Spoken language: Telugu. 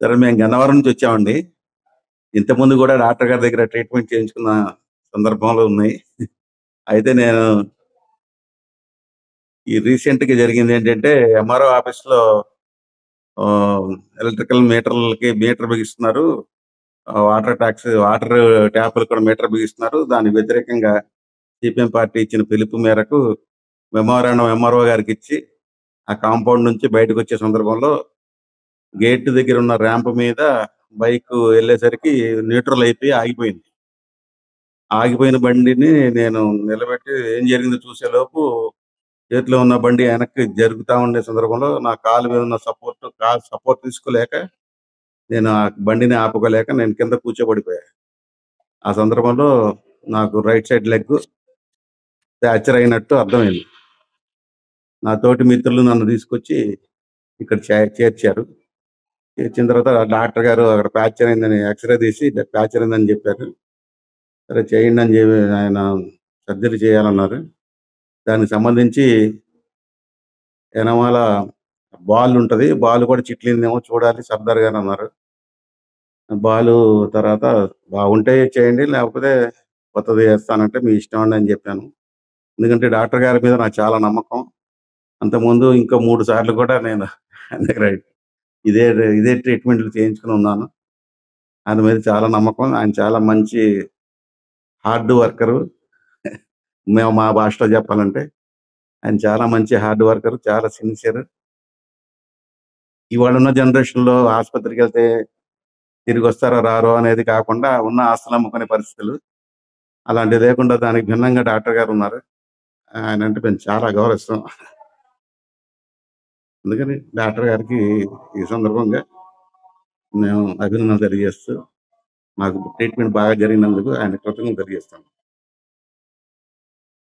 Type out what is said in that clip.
సరే మేము గన్నవరం నుంచి వచ్చామండి. ఇంతకుముందు కూడా డాక్టర్ గారి దగ్గర ట్రీట్మెంట్ చేయించుకున్న సందర్భంలో ఉన్నాయి. అయితే నేను ఈ రీసెంట్ గా జరిగింది ఏంటంటే ఎంఆర్ఓ ఆఫీస్ లో ఎలక్ట్రికల్ మీటర్లకి మీటర్ బిగిస్తున్నారు, వాటర్ ట్యాక్స్ వాటర్ ట్యాపులు కూడా మీటర్ బిగిస్తున్నారు. దానికి వ్యతిరేకంగా సిపిఎం పార్టీ ఇచ్చిన పిలుపు మేరకు మెమోరాండం ఎంఆర్ఓ గారికి ఇచ్చి ఆ కాంపౌండ్ నుంచి బయటకు వచ్చే సందర్భంలో గేట్ దగ్గర ఉన్న ర్యాంప్ మీద బైక్ వెళ్ళేసరికి న్యూట్రల్ అయిపోయి ఆగిపోయింది. ఆగిపోయిన బండిని నేను నిలబెట్టి ఏం జరిగిందో చూసే లోపు చేతిలో ఉన్న బండి వెనక్కి జరుగుతా ఉండే సందర్భంలో నా కాలు మీద ఉన్న సపోర్ట్ తీసుకోలేక నేను ఆ బండిని ఆపుకోలేక నేను కింద కూర్చోబడిపోయా. ఆ సందర్భంలో నాకు రైట్ సైడ్ లెగ్ ఫ్రాక్చర్ అయినట్టు అర్థమైంది. నా తోటి మిత్రులు నన్ను తీసుకొచ్చి ఇక్కడ చేర్చారు. చేర్చిన తర్వాత డాక్టర్ గారు అక్కడ ఫ్రాక్చర్ అయిందని ఎక్స్రే తీసి ఫ్రాక్చర్ అయిందని చెప్పారు. సరే చేయండి అని చెప్పి ఆయన సర్జరీ చేయాలన్నారు. దానికి సంబంధించి వెనమాల బాల్ ఉంటది, బాల్ కూడా చిట్లిందేమో చూడాలి సర్దార్ గారు అన్నారు. బాలు తర్వాత బాగుంటే చేయండి, లేకపోతే కొత్తది వేస్తానంటే మీ ఇష్టం అండి అని చెప్పాను. ఎందుకంటే డాక్టర్ గారి మీద నాకు చాలా నమ్మకం. అంతకుముందు ఇంకో 3 సార్లు కూడా నేను ఆయన దగ్గర ఇదే ఇదే ట్రీట్మెంట్లు చేయించుకుని ఉన్నాను. ఆయన మీద చాలా నమ్మకం. ఆయన చాలా మంచి హార్డ్ వర్కరు. మేము మా భాషలో చెప్పాలంటే ఆయన చాలా మంచి హార్డ్ వర్కర్, చాలా సిన్సియర్. ఇవాళ ఉన్న జనరేషన్ లో ఆసుపత్రికి వెళ్తే తిరిగి వస్తారో రారో అనేది కాకుండా ఉన్న ఆస్తులు అమ్ముకునే పరిస్థితులు. అలాంటివి లేకుండా దానికి భిన్నంగా డాక్టర్ గారు ఉన్నారు. ఆయన అంటే మేము చాలా గౌరవిస్తాం. అందుకని డాక్టర్ గారికి ఈ సందర్భంగా మేము అభినందనలు తెలియజేస్తూ, మాకు ట్రీట్మెంట్ బాగా జరిగినందుకు ఆయన కృతజ్ఞతలు తెలియజేస్తాం.